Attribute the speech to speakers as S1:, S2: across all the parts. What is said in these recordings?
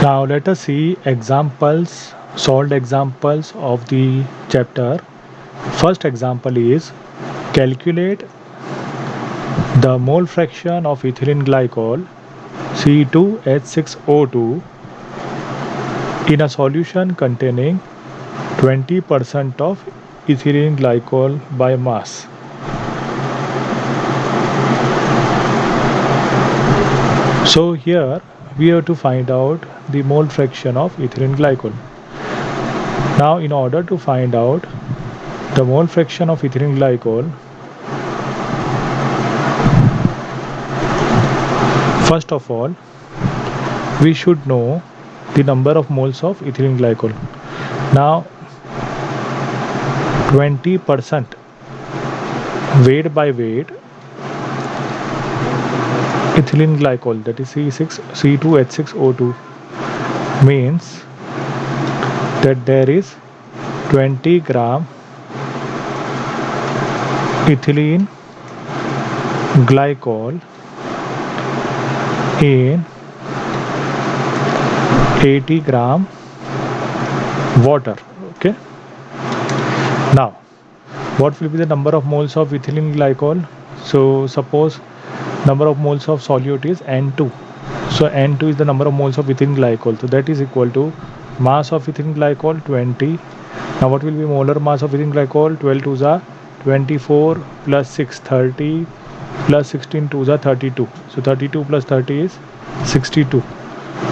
S1: Now let us see examples, solved examples of the chapter. First example is calculate the mole fraction of ethylene glycol C2H6O2 in a solution containing 20% of ethylene glycol by mass. So here we have to find out the mole fraction of ethylene glycol. Now in order to find out the mole fraction of ethylene glycol, first of all we should know the number of moles of ethylene glycol. Now 20% weight by weight ethylene glycol, that is C2H6O2, means that there is 20 gram ethylene glycol in 80 gram water. Okay, now what will be the number of moles of ethylene glycol? So suppose number of moles of solute is N2, so N2 is the number of moles of ethylene glycol, so that is equal to mass of ethylene glycol 20. Now what will be molar mass of ethylene glycol? 12 2s are 24 plus 6 30 plus 16 2s are 32, so 32 plus 30 is 62,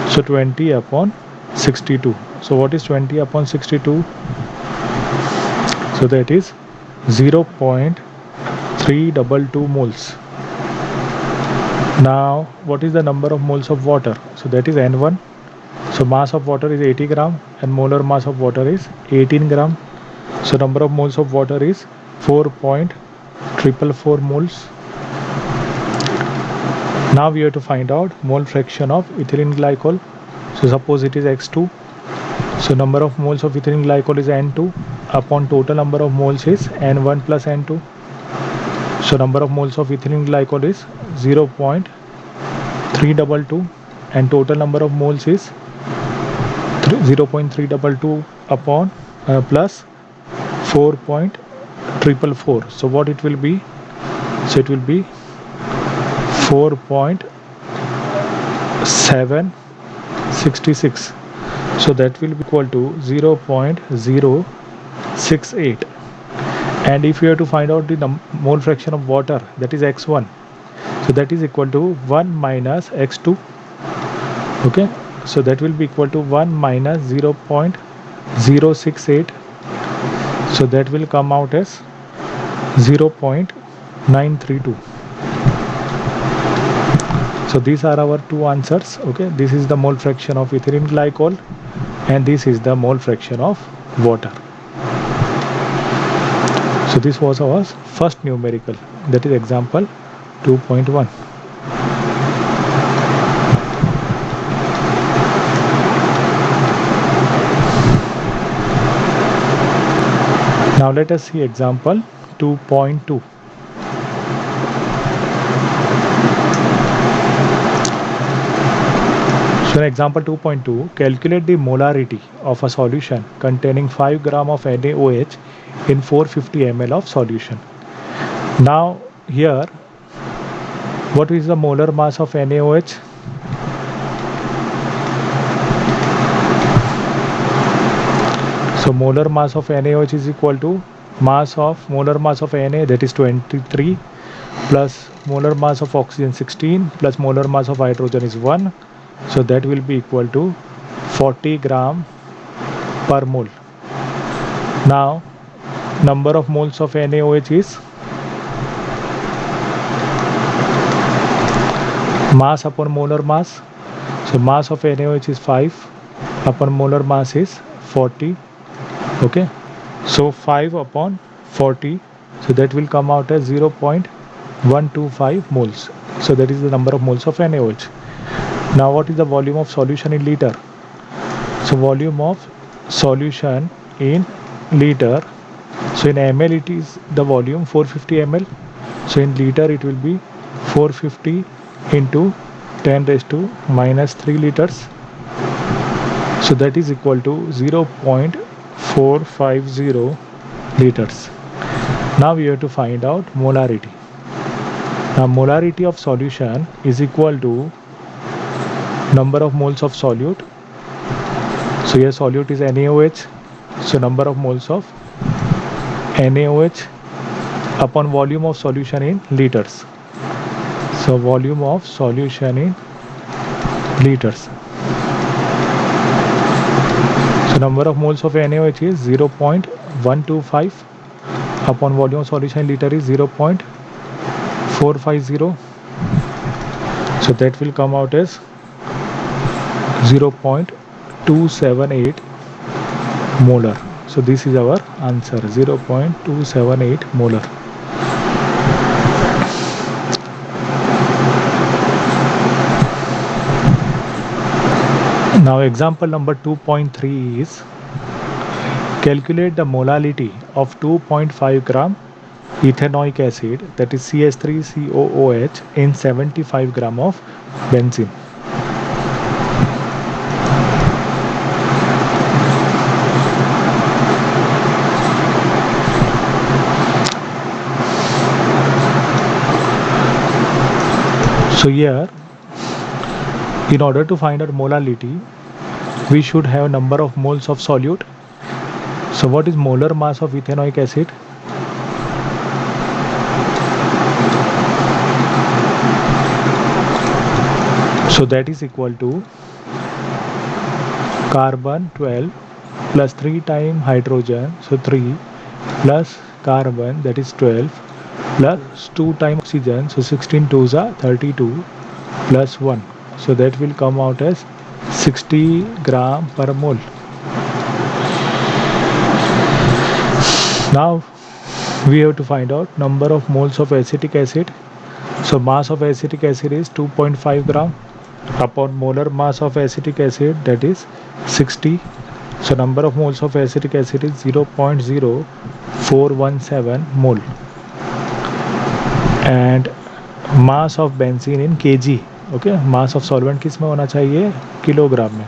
S1: so 20 upon 62. So what is 20 upon 62? So that is 0.322 moles. Now what is the number of moles of water? So that is N1. So mass of water is 80 gram and molar mass of water is 18 gram. So number of moles of water is 4.444 moles. Now we have to find out mole fraction of ethylene glycol. So suppose it is X2. So number of moles of ethylene glycol is N2 upon total number of moles is N1 plus N2. So number of moles of ethylene glycol is 0.322 and total number of moles is 0.322 upon plus 4.444. So what it will be? So it will be 4.766. So that will be equal to 0.068. And if you have to find out the mole fraction of water, that is X1, so that is equal to 1 minus X2. Okay, so that will be equal to 1 minus 0.068, so that will come out as 0.932. So these are our two answers. Okay, this is the mole fraction of ethylene glycol and this is the mole fraction of water. So this was our first numerical, that is example 2.1. Now let us see example 2.2. So in example 2.2, calculate the molarity of a solution containing 5 gram of NaOH in 450 ml of solution. Now here, what is the molar mass of NaOH? So molar mass of NaOH is equal to molar mass of Na, that is 23, plus molar mass of oxygen 16, plus molar mass of hydrogen is 1. So that will be equal to 40 gram per mole. Now number of moles of NaOH is mass upon molar mass. So mass of NaOH is 5 upon molar mass is 40. Okay, so 5 upon 40, so that will come out as 0.125 moles. So that is the number of moles of NaOH. Now what is the volume of solution in liter? So volume of solution in liter, so in ml it is the volume 450 ml, so in liter it will be 450 into 10 raised to minus 3 liters. So that is equal to 0.450 liters. Now we have to find out molarity. Now molarity of solution is equal to number of moles of solute. So here solute is NaOH. So number of moles of NaOH upon volume of solution in liters. So volume of solution in liters. So number of moles of NaOH is 0.125 upon volume of solution in liter is 0.450. So that will come out as 0.278 molar. So this is our answer, 0.278 molar. Now example number 2.3 is calculate the molality of 2.5 gram ethanoic acid, that is CH3COOH, in 75 gram of benzene. So here, in order to find out molality, we should have number of moles of solute. So what is molar mass of ethanoic acid? So that is equal to carbon 12 plus 3 times hydrogen, so 3 plus carbon, that is 12, plus 2 times oxygen, so 16 2s are 32, plus 1. So that will come out as 60 gram per mole. Now we have to find out number of moles of acetic acid. So mass of acetic acid is 2.5 gram upon molar mass of acetic acid, that is 60. So number of moles of acetic acid is 0.0417 mole. And mass of benzene in kg. Okay, mass of solvent किस में होना चाहिए? Kilogram में.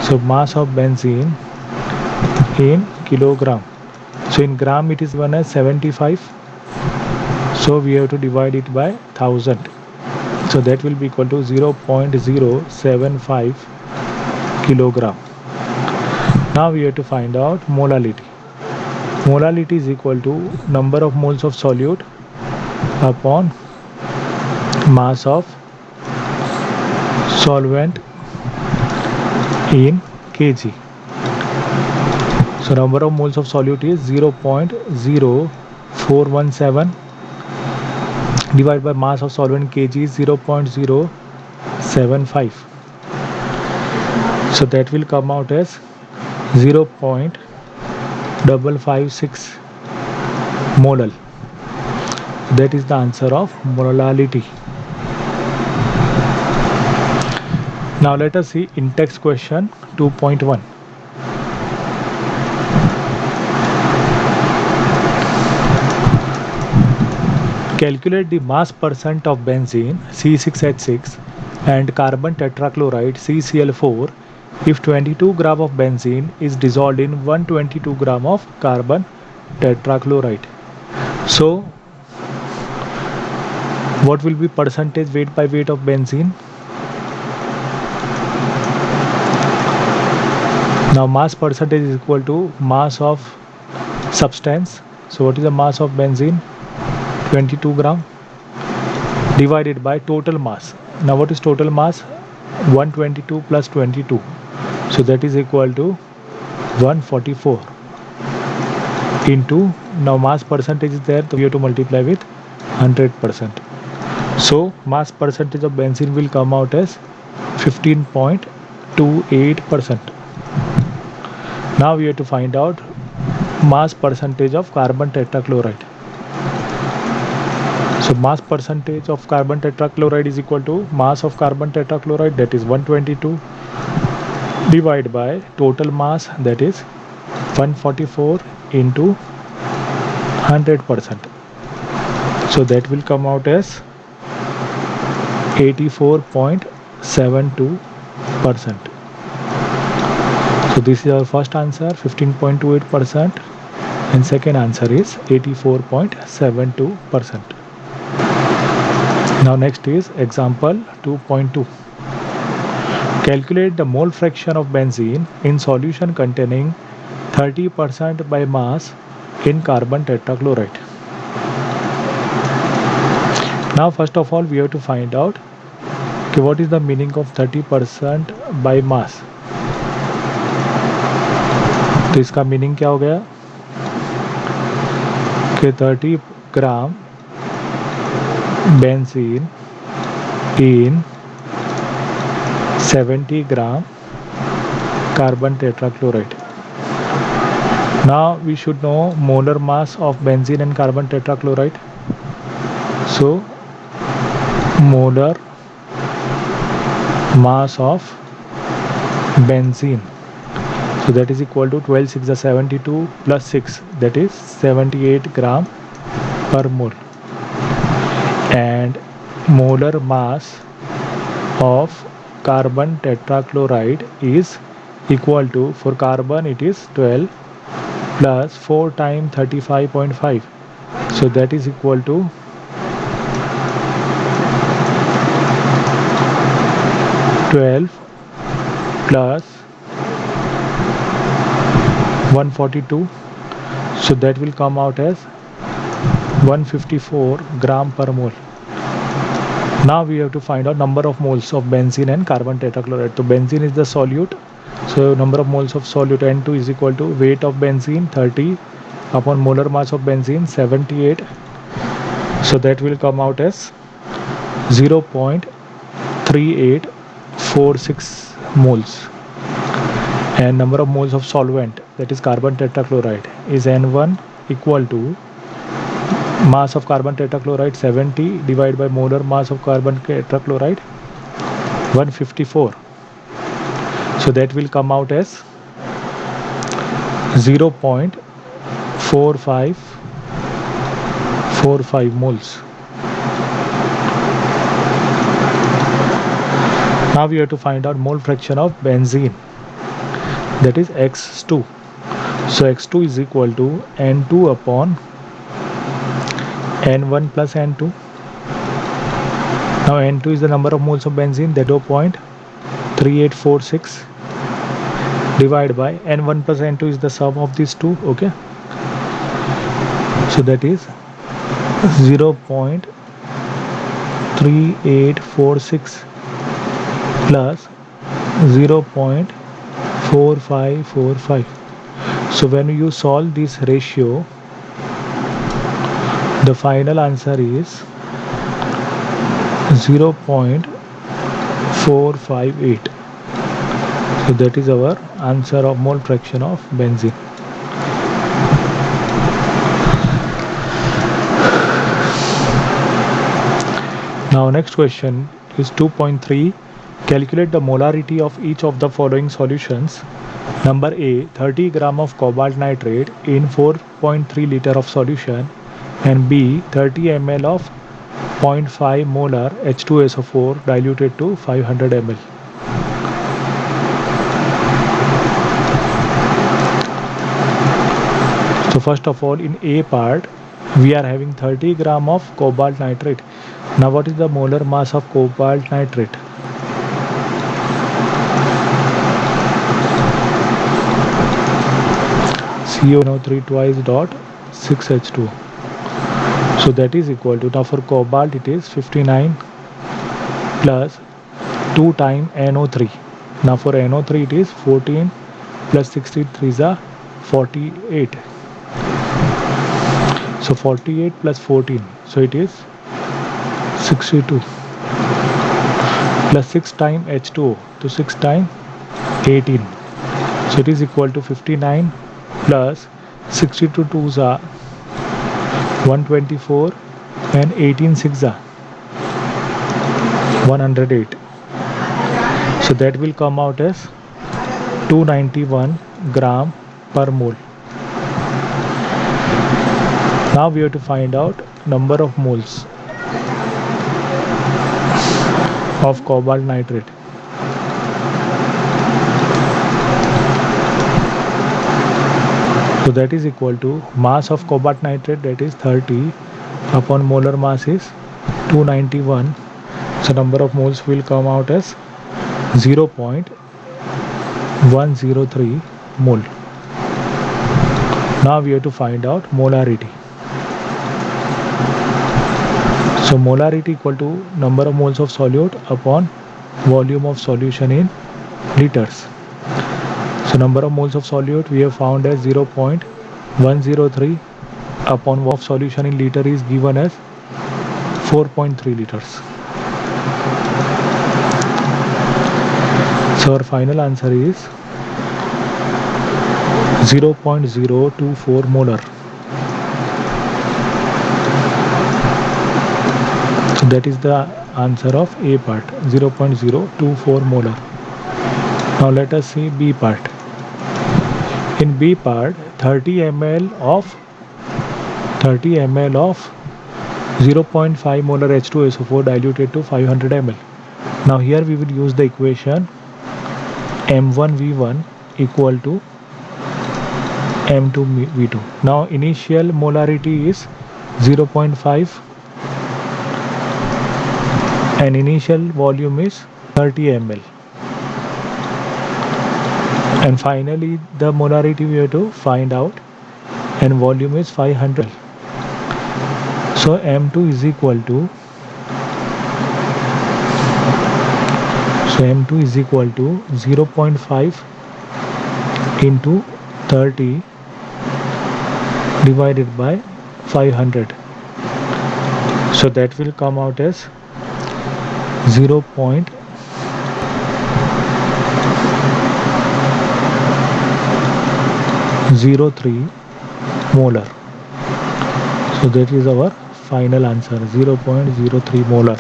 S1: So mass of benzene in kilogram. So in gram it is given as 75. So we have to divide it by 1000. So that will be equal to 0.075 kilogram. Now we have to find out molality. Molality is equal to number of moles of solute upon mass of solvent in kg. So number of moles of solute is 0.0417 divided by mass of solvent in kg is 0.075. So that will come out as 0.556 molal. That is the answer of molality. Now let us see in text question 2.1. Calculate the mass percent of benzene C6H6 and carbon tetrachloride CCl4 if 22 gram of benzene is dissolved in 122 gram of carbon tetrachloride. So what will be percentage weight by weight of benzene? Now mass percentage is equal to mass of substance. So what is the mass of benzene? 22 gram divided by total mass. Now what is total mass? 122 plus 22. So that is equal to 144 into, now mass percentage is there, so we have to multiply with 100%. So mass percentage of benzene will come out as 15.28%. Now we have to find out mass percentage of carbon tetrachloride. So mass percentage of carbon tetrachloride is equal to mass of carbon tetrachloride, that is 122, divided by total mass, that is 144 into 100%. So that will come out as 84.72%. So this is our first answer, 15.28%, and second answer is 84.72%. Now next is example 2.2. Calculate the mole fraction of benzene in solution containing 30% by mass in carbon tetrachloride. Now first of all we have to find out what is the meaning of 30% by mass. तो इसका meaning क्या हो गया कि 30 gram benzene in 70 gram carbon tetrachloride. Now we should know molar mass of benzene and carbon tetrachloride. So molar mass of benzene, so that is equal to 12 6 is 72 plus 6, that is 78 gram per mole, and molar mass of carbon tetrachloride is equal to, for carbon it is 12 plus 4 times 35.5, so that is equal to 12 plus 142, so that will come out as 154 gram per mole. Now we have to find out number of moles of benzene and carbon tetrachloride. So benzene is the solute, so number of moles of solute N2 is equal to weight of benzene 30 upon molar mass of benzene 78, so that will come out as 0.3846 moles. And number of moles of solvent, that is carbon tetrachloride, is N1 equal to mass of carbon tetrachloride 70 divided by molar mass of carbon tetrachloride 154, so that will come out as 0.4545 moles. Now we have to find out mole fraction of benzene, that is X2. So X2 is equal to N2 upon N1 plus N2. Now N2 is the number of moles of benzene, that is 0.3846 divided by N1 plus N2 is the sum of these two, okay? So that is 0.3846 plus 0.4545. So when you solve this ratio, the final answer is 0.458. So that is our answer of mole fraction of benzene. Now next question is 2.3. Calculate the molarity of each of the following solutions. Number A, 30 gram of cobalt nitrate in 4.3 liter of solution, and B, 30 ml of 0.5 molar H2SO4 diluted to 500 ml. So first of all, in A part, we are having 30 gram of cobalt nitrate. Now what is the molar mass of cobalt nitrate? CO3 twice dot 6H2. So that is equal to, now for cobalt it is 59 plus 2 times NO3. Now for NO3 it is 14 plus 63 is a 48. So 48 plus 14, so it is 62 plus 6 times H2O, to 6 times 18. So it is equal to 59 plus 62 2s are 124 and 18 6 are 108. So that will come out as 291 gram per mole. Now we have to find out number of moles of cobalt nitrate. So that is equal to mass of cobalt nitrate, that is 30, upon molar mass is 291. So number of moles will come out as 0.103 mole. Now we have to find out molarity. So molarity equal to number of moles of solute upon volume of solution in liters. So number of moles of solute we have found as 0.103 upon volume of solution in liter is given as 4.3 liters. So our final answer is 0.024 molar. So that is the answer of A part, 0.024 molar. Now let us see B part. In B part, 30 ml of 0.5 molar H2SO4 diluted to 500 ml. Now here we will use the equation M1V1 equal to M2V2. Now initial molarity is 0.5 and initial volume is 30 ml. And finally the molarity we have to find out, and volume is 500. So M2 is equal to 0.5 into 30 divided by 500. So that will come out as 0.03 molar. So that is our final answer, 0.03 molar.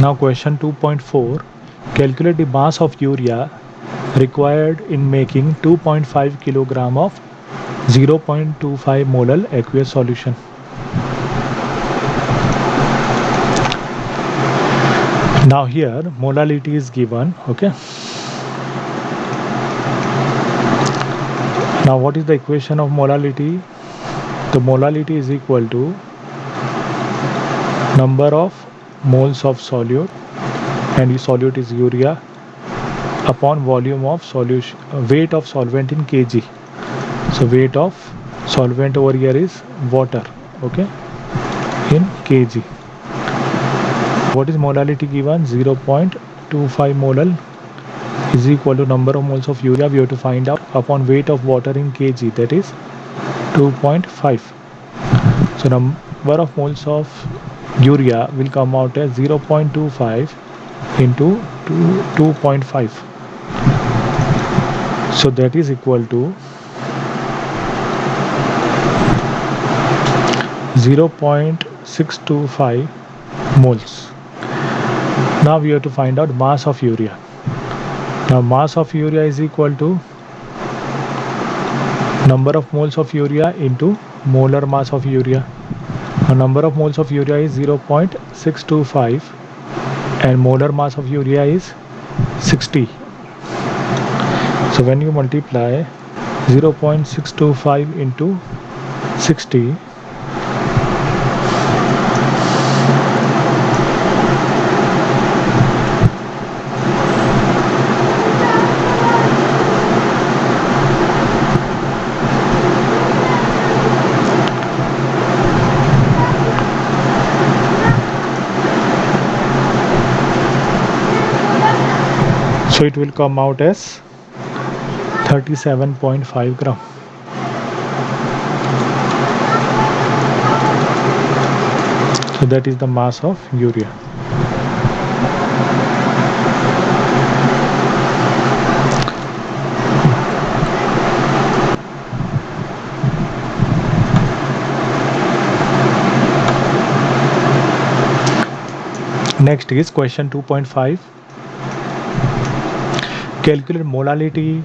S1: Now question 2.4, calculate the mass of urea required in making 2.5 kilogram of 0.25 molar aqueous solution. Now here molality is given, okay. Now what is the equation of molality? The molality is equal to number of moles of solute, and the solute is urea, upon volume of solution, weight of solvent in kg. So weight of solvent over here is water, okay, in kg. What is molality given? 0.25 molar is equal to number of moles of urea we have to find out upon weight of water in kg, that is 2.5. So number of moles of urea will come out as 0.25 into 2.5. So that is equal to 0.625 moles. Now we have to find out mass of urea. Now mass of urea is equal to number of moles of urea into molar mass of urea. Now number of moles of urea is 0.625 and molar mass of urea is 60. So when you multiply 0.625 into 60, so it will come out as 37.5 gram. So that is the mass of urea. Next is question 2.5. Calculate molarity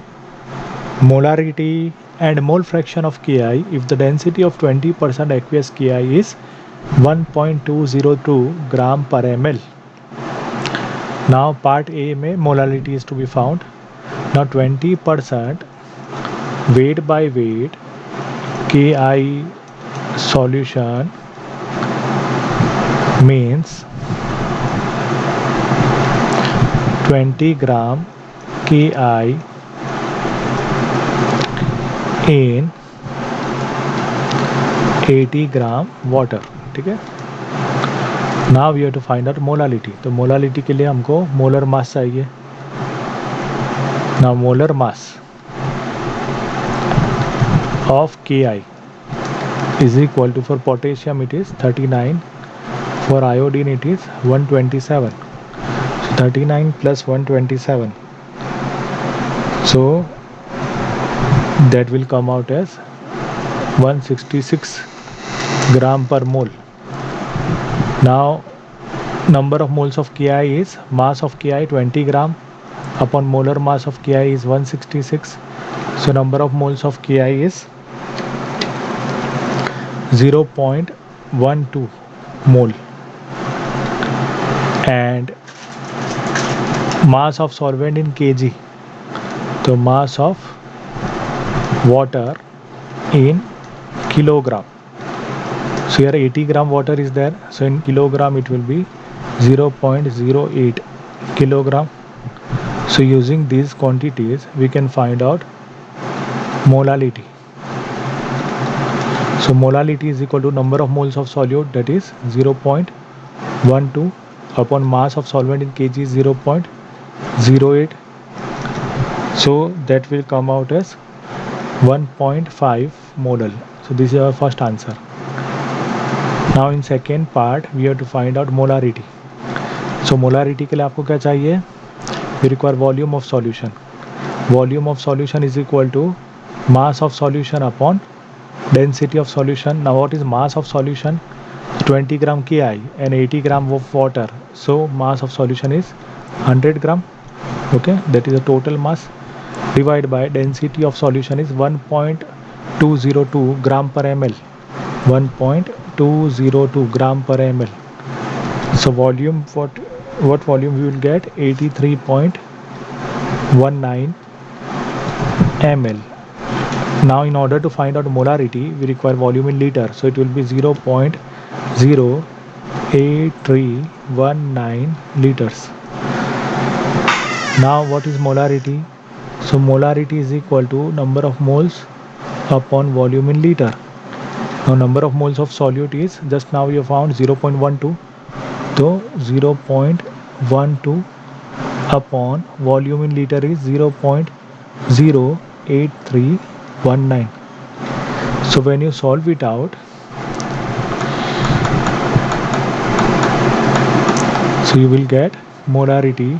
S1: and mole fraction of Ki if the density of 20% aqueous Ki is 1.202 gram per ml. Now part A में molality is to be found. Now 20% weight by weight Ki solution means 20 gram Ki in 80 gram water. ठीक है. Now we have to find out molality. तो molality के लिए हमको molar mass चाहिए. Now molar mass of Ki is equal to, for potassium it is 39, for iodine it is 127. So 39 plus 127. So that will come out as 166 gram per mole. Now number of moles of Ki is, mass of Ki 20 gram upon molar mass of Ki is 166. So number of moles of Ki is 0.12 mole, and mass of solvent in kg, so mass of water in kilogram. So here 80 gram water is there, so in kilogram it will be 0.08 kilogram. So using these quantities we can find out molality. So molality is equal to number of moles of solute, that is 0.12 upon mass of solvent in kg is 0.08. So that will come out as 1.5 molal. So this is our first answer. Now in second part we have to find out molarity. So molarity के लिए आपको क्या चाहिए? We require volume of solution. Volume of solution is equal to mass of solution upon density of solution. Now what is mass of solution? 20 gram Ki and 80 gram of water. So mass of solution is 100 gram. Okay, that is the total mass. Divided by density of solution is 1.202 gram per ml. 1.202 gram per ml. So volume, what volume we will get? 83.19 ml. Now in order to find out molarity we require volume in liter, so it will be 0.08319 liters. Now what is molarity? So molarity is equal to number of moles upon volume in liter. Now number of moles of solute is, just now we have found 0.12, so 0.12 upon volume in liter is 0.08319. So when you solve it out, so you will get molarity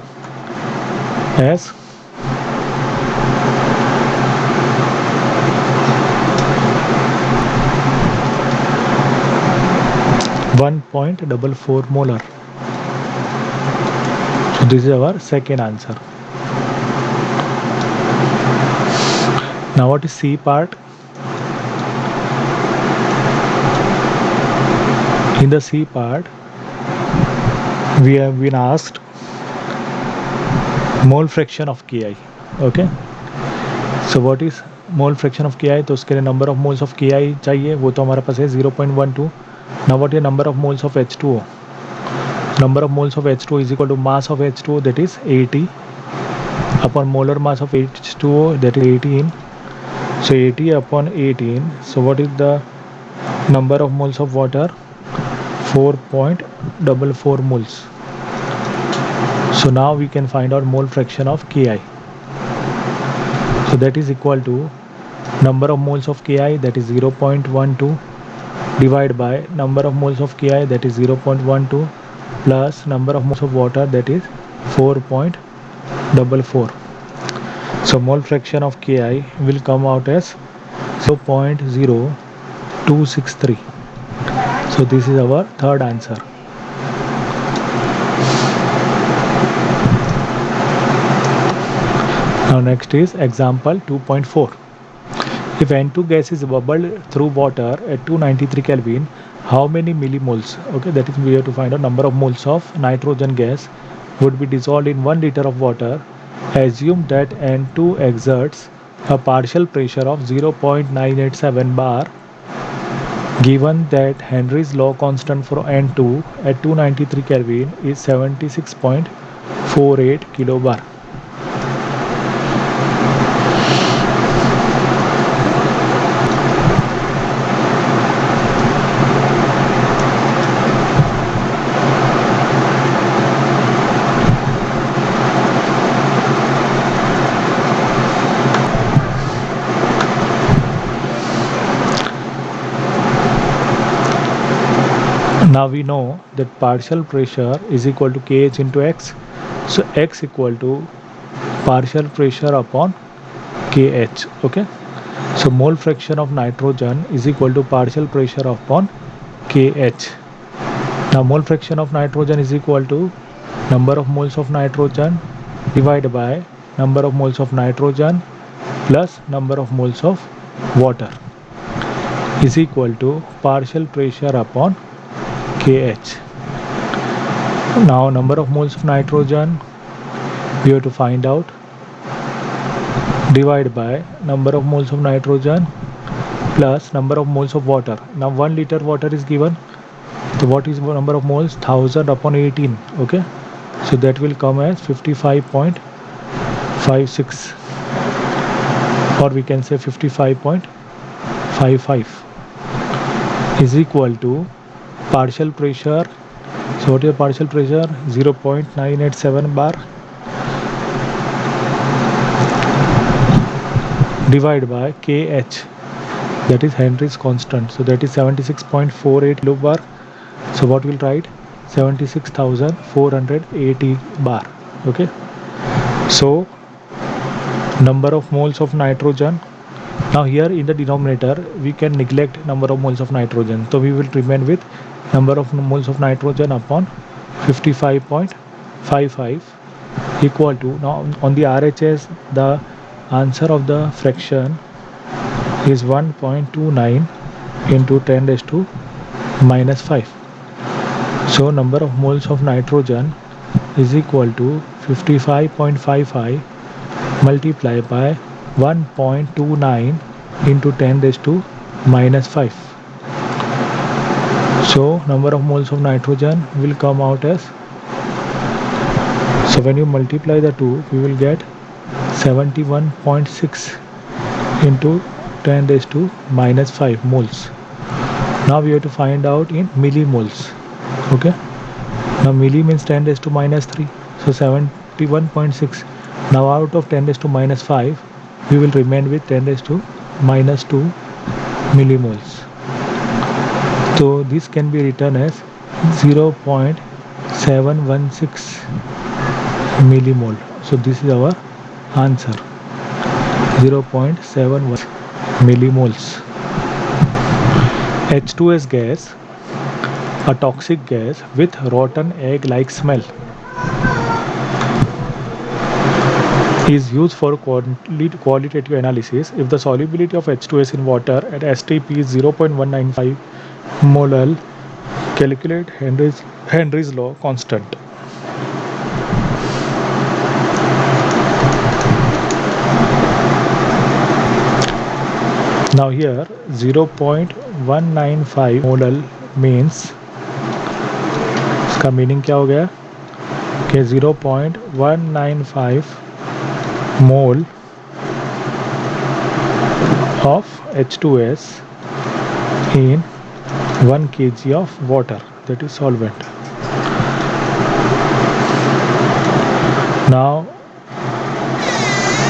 S1: as 1.44 molar. So this is our second answer. Now what is C part? In the C part we have been asked mole fraction of Ki. Okay, so what is mole fraction of Ki? तो उसके लिए number of moles of Ki चाहिए, वो तो हमारे पास है 0.12. Now what is number of moles of H2O? Number of moles of H2O is equal to mass of H2O, that is 80, upon molar mass of H2O, that is 18. So 80 upon 18. So what is the number of moles of water? 4.44 moles. So now we can find out mole fraction of Ki. So that is equal to number of moles of Ki, that is 0.12, divided by number of moles of Ki, that is 0.12, plus number of moles of water, that is 4.44. So mole fraction of Ki will come out as 0.0263. So this is our third answer. Now next is example 2.4. If N2 gas is bubbled through water at 293 Kelvin, how many millimoles? Okay, that is we have to find out number of moles of nitrogen gas would be dissolved in 1 liter of water, assume that N2 exerts a partial pressure of 0.987 bar. Given that Henry's law constant for N2 at 293 Kelvin is 76.48 kilobar. Now we know that partial pressure is equal to Kh into X. So X equal to partial pressure upon Kh. Okay. So mole fraction of nitrogen is equal to partial pressure upon Kh. Now mole fraction of nitrogen is equal to number of moles of nitrogen divided by number of moles of nitrogen plus number of moles of water is equal to partial pressure upon Kh. Now number of moles of nitrogen we have to find out, divided by number of moles of nitrogen plus number of moles of water. Now 1 liter water is given, so what is the number of moles? 1000 upon 18. Okay, so that will come as 55.56, or we can say 55.55 is equal to partial pressure. So what is partial pressure? 0.987 bar divided by Kh, that is Henry's constant, so that is 76.48 kilobar. So what we'll write? 76,480 bar. Okay, so number of moles of nitrogen. Now here in the denominator we can neglect number of moles of nitrogen, so we will remain with number of moles of nitrogen upon 55.55 equal to, now on the RHS the answer of the fraction is 1.29 into 10 raised to minus 5. So number of moles of nitrogen is equal to 55.55 multiplied by 1.29 into 10 raised to minus 5. So number of moles of nitrogen will come out as, so when you multiply the two we will get 71.6 into 10 raised to minus 5 moles. Now we have to find out in millimoles. Okay, now milli means 10 raised to minus 3, so 71.6. Now out of 10 raised to minus 5 we will remain with 10 raised to minus 2 millimoles. So this can be written as 0.716 millimole. So this is our answer, 0.71 millimoles. H2S gas, a toxic gas with rotten egg-like smell, is used for qualitative analysis if the solubility of H2S in water at STP is 0.195 mole. Calculate Henry's law constant. Now here 0.195 mole means, इसका meaning क्या हो गया कि 0.195 mole of H2S in 1 kg of water, that is solvent. Now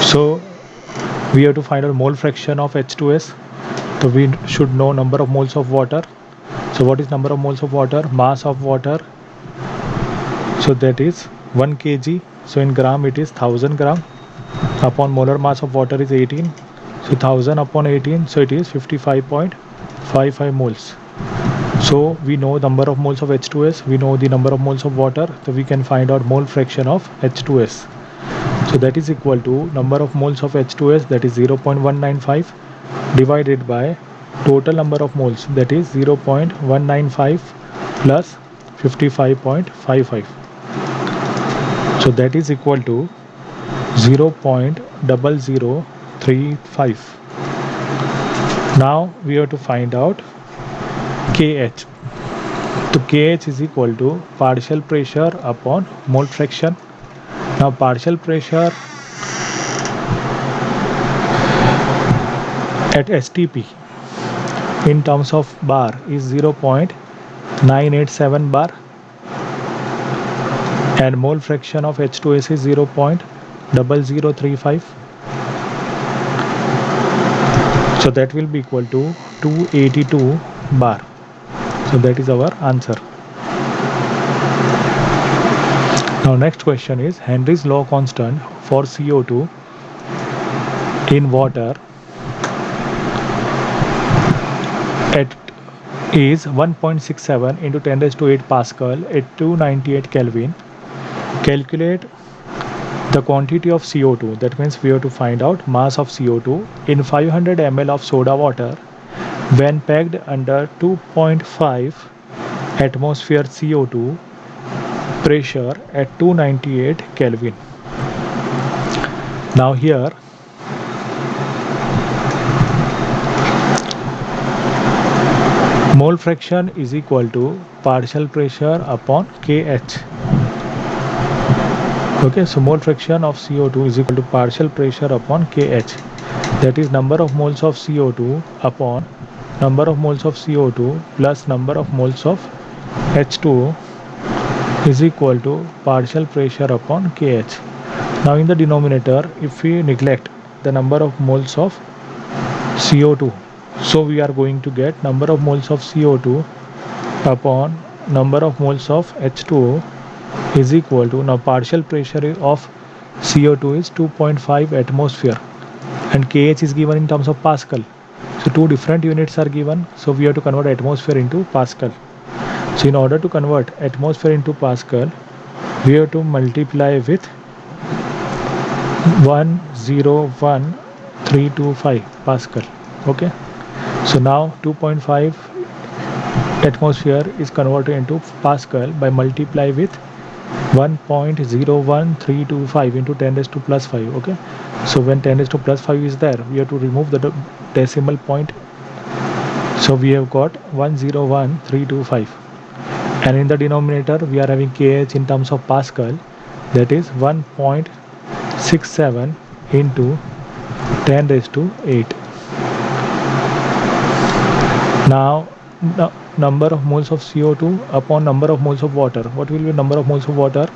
S1: so we have to find out mole fraction of H2S, so we should know number of moles of water. So what is number of moles of water? Mass of water, so that is 1 kg, so in gram it is 1000 gram upon molar mass of water is 18, so 1000 upon 18, so it is 55.55 moles. So we know number of moles of H2S, we know the number of moles of water, so we can find out mole fraction of H2S. So that is equal to number of moles of H2S, that is 0.195 divided by total number of moles, that is 0.195 plus 55.55. So that is equal to 0.0035. Now we have to find out KH. So KH is equal to partial pressure upon mole fraction. Now partial pressure at STP in terms of bar is 0.987 bar, and mole fraction of H2S is 0.0035. So that will be equal to 282 bar. So that is our answer. Now next question is Henry's law constant for CO2 in water at is 1.67 into 10 raised to 8 Pascal at 298 Kelvin. Calculate the quantity of CO2. That means we have to find out mass of CO2 in 500 ml of soda water when packed under 2.5 atmosphere CO2 pressure at 298 Kelvin. Now here mole fraction is equal to partial pressure upon KH. Okay, so mole fraction of CO2 is equal to partial pressure upon KH. That is number of moles of CO2 upon number of moles of CO2 plus number of moles of H2O is equal to partial pressure upon KH. Now in the denominator, if we neglect the number of moles of CO2, so we are going to get number of moles of CO2 upon number of moles of H2O is equal to, now partial pressure of CO2 is 2.5 atmosphere and KH is given in terms of Pascal. So two different units are given, so we have to convert atmosphere into Pascal. So in order to convert atmosphere into Pascal, we have to multiply with 101,325 Pascal. Okay, so now 2.5 atmosphere is converted into Pascal by multiply with 1.01325 into 10 raised to plus 5. Okay, so when 10 raised to plus 5 is there, we have to remove the decimal point. So we have got 101,325, and in the denominator we are having KH in terms of Pascal, that is 1.67 into 10 raised to 8. Now number of moles of CO2 upon number of moles of water. What will be number of moles of water?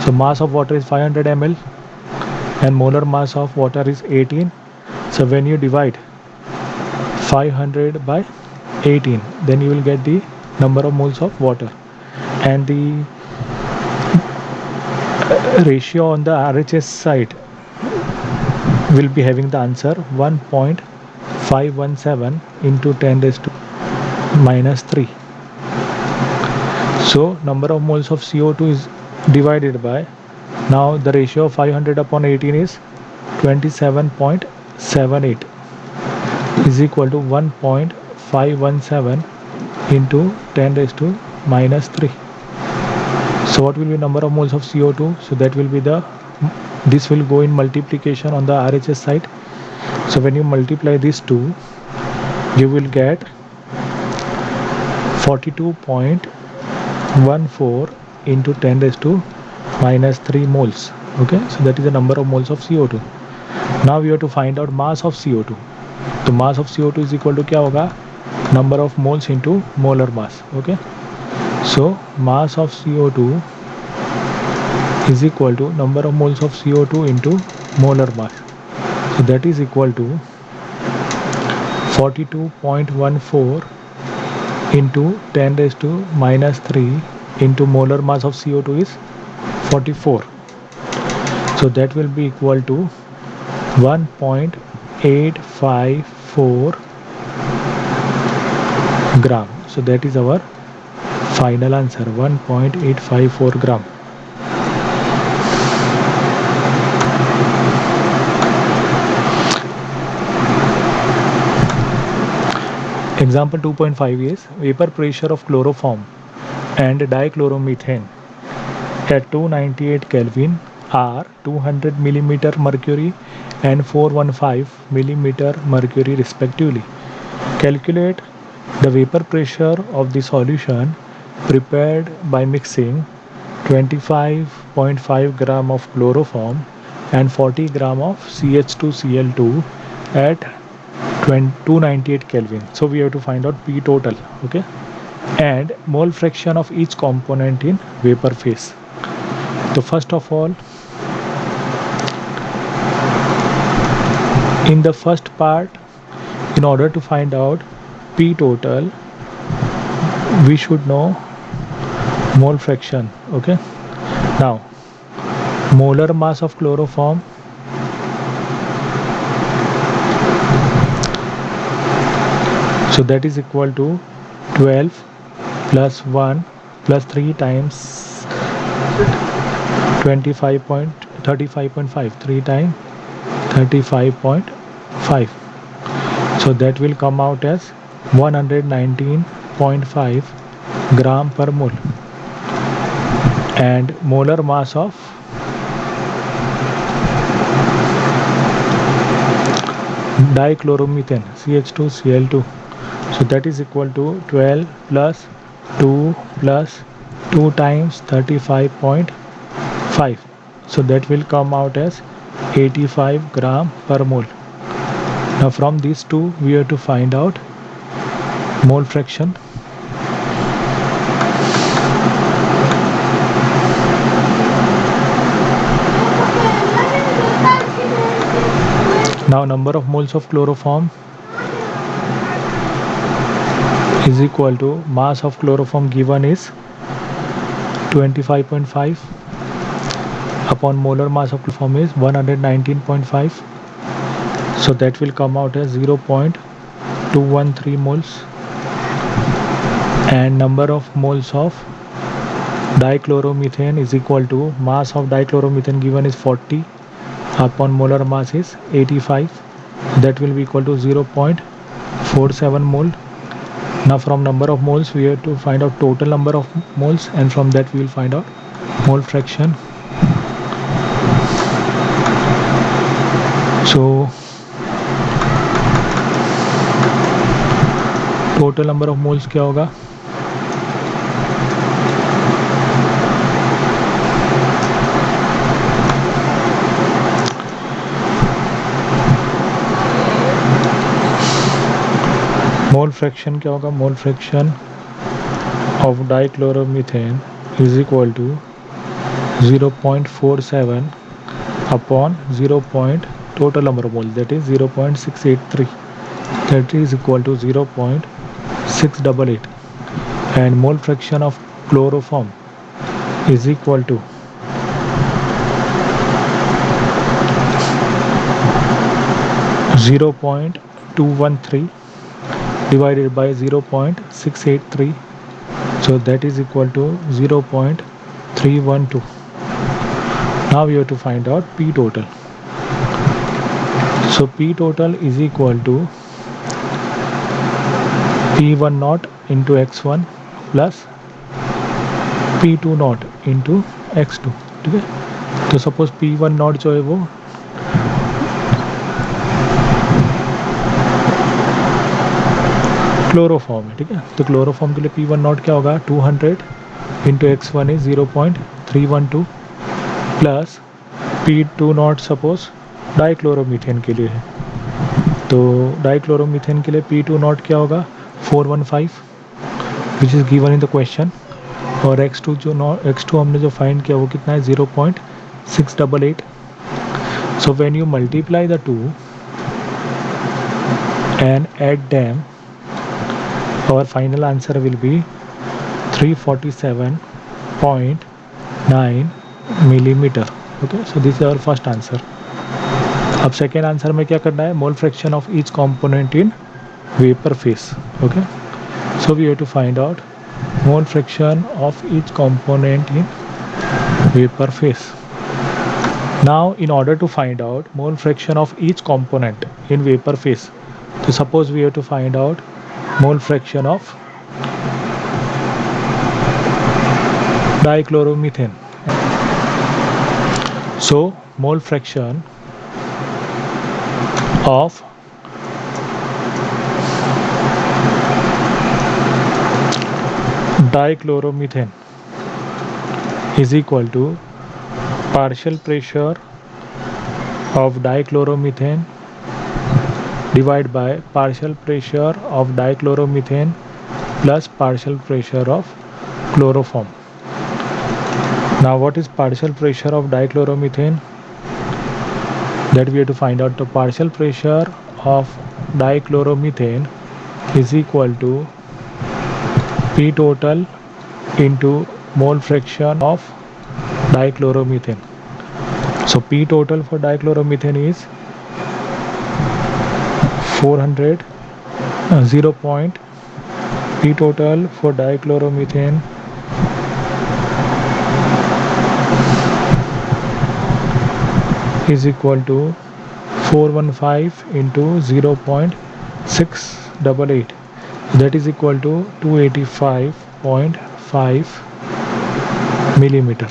S1: So mass of water is 500 ml and molar mass of water is 18. So when you divide 500 by 18, then you will get the number of moles of water, and the ratio on the RHS side will be having the answer 1.517 into 10 raised to minus 3. So number of moles of CO2 is divided by, now the ratio of 500 upon 18 is 27.78 is equal to 1.517 into 10 raised to minus 3. So what will be number of moles of CO2? So that will be this will go in multiplication on the RHS side. So when you multiply these two, you will get 42.14 into 10 raised to minus 3 moles. Okay, so that is the number of moles of CO2. Now we have to find out mass of CO2. So mass of CO2 is equal to क्या होगा? Number of moles into molar mass. Okay, so mass of CO2 is equal to number of moles of CO2 into molar mass. So that is equal to 42.14 into 10 raised to minus 3 into molar mass of CO2 is 44. So that will be equal to 1.854 gram. So that is our final answer, 1.854 gram. Example 2.5 is vapor pressure of chloroform and dichloromethane at 298 Kelvin are 200 millimeter mercury and 415 millimeter mercury respectively. Calculate the vapor pressure of the solution prepared by mixing 25.5 gram of chloroform and 40 gram of CH2Cl2 at 298 Kelvin. So we have to find out P total, okay, and mole fraction of each component in vapor phase. So first of all, in the first part, in order to find out P total, we should know mole fraction, okay. Now molar mass of chloroform so that is equal to 12 plus 1 plus 3 times 35.5 3 times 35.5, so that will come out as 119.5 gram per mole. And molar mass of dichloromethane CH2Cl2, so that is equal to 12 plus 2 plus 2 times 35.5, so that will come out as 85 gram per mole. Now from these two we have to find out mole fraction. Now number of moles of chloroform is equal to mass of chloroform given is 25.5 upon molar mass of chloroform is 119.5, so that will come out as 0.213 moles. And number of moles of dichloromethane is equal to mass of dichloromethane given is 40 upon molar mass is 85, that will be equal to 0.47 mole. Now from number of moles we have to find out total number of moles, and from that we will find out mole fraction. So total number of moles क्या होगा? Mole fraction क्या होगा? Mole fraction of dichloromethane is equal to 0.47 upon 0. total number of moles, that is 0.683, that is equal to 0.688, and mole fraction of chloroform is equal to 0.213 divided by 0.683, so that is equal to 0.312. Now we have to find out P total. So P total is equal to P1 naught into x1 plus P2 naught into x2, ठीक है. तो suppose P1 naught जो है वो chloroform है, ठीक है. तो क्लोरोफॉर्म के लिए P1 naught क्या होगा? 200 into x1 is 0.312 plus P2 naught suppose dichloromethane के लिए है, तो डाइक्लोरोमीथेन के लिए P2 naught क्या होगा? 415 which is given in the question, और x2 हमने जो फाइंड किया वो कितना है? 0.688. So when you multiply the two and add them, our final answer will be 347.9 millimeter. Okay, so this is our first answer. अब सेकेंड आंसर में क्या करना है? Mole fraction of each component in vapour phase. Okay, so we have to find out mole fraction of each component in vapour phase. Now in order to find out mole fraction of each component in vapour phase, तो suppose we have to find out mole fraction of dichloromethane. So mole fraction of dichloromethane is equal to partial pressure of dichloromethane divided by partial pressure of dichloromethane plus partial pressure of chloroform. Now what is partial pressure of dichloromethane? That we have to find out. The partial pressure of dichloromethane is equal to P total into mole fraction of dichloromethane. So P total for dichloromethane is 400 0. P total for dichloromethane is equal to 415 into 0.688. That is equal to 285.5 millimeter.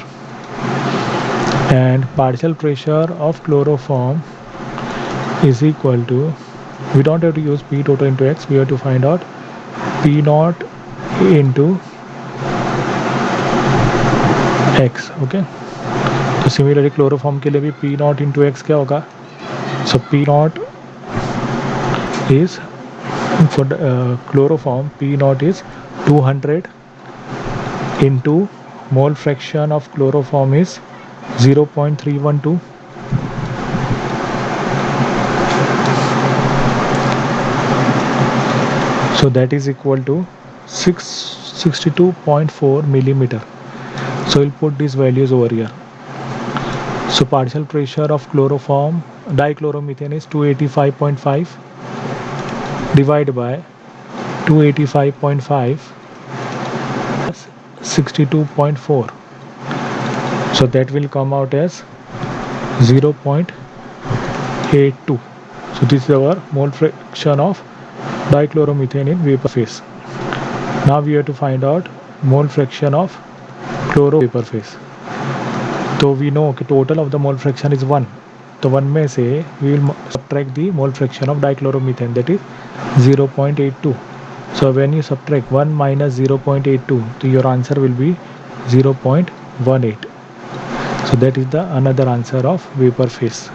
S1: And partial pressure of chloroform is equal to, we don't have to use P total into X, we have to find out P naught into X. Okay, तो similarly chloroform के लिए भी P naught into X क्या होगा? So P naught is for chloroform, P naught is 200 into mole fraction of chloroform is 0.312. So that is equal to 662.4 millimeter. So we'll put these values over here. So partial pressure of chloroform dichloromethane is 285.5 divided by 285.5 plus 62.4. So that will come out as 0.82. So this is our mole fraction of dichloromethane in vapor phase. Now we have to find out mole fraction of chloro vapor phase. So we know कि total of the mole fraction is 1. तो 1 में से we will subtract the mole fraction of dichloromethane, that is 0.82. So when you subtract 1 minus 0.82, so your answer will be 0.18. So that is the another answer of vapor phase.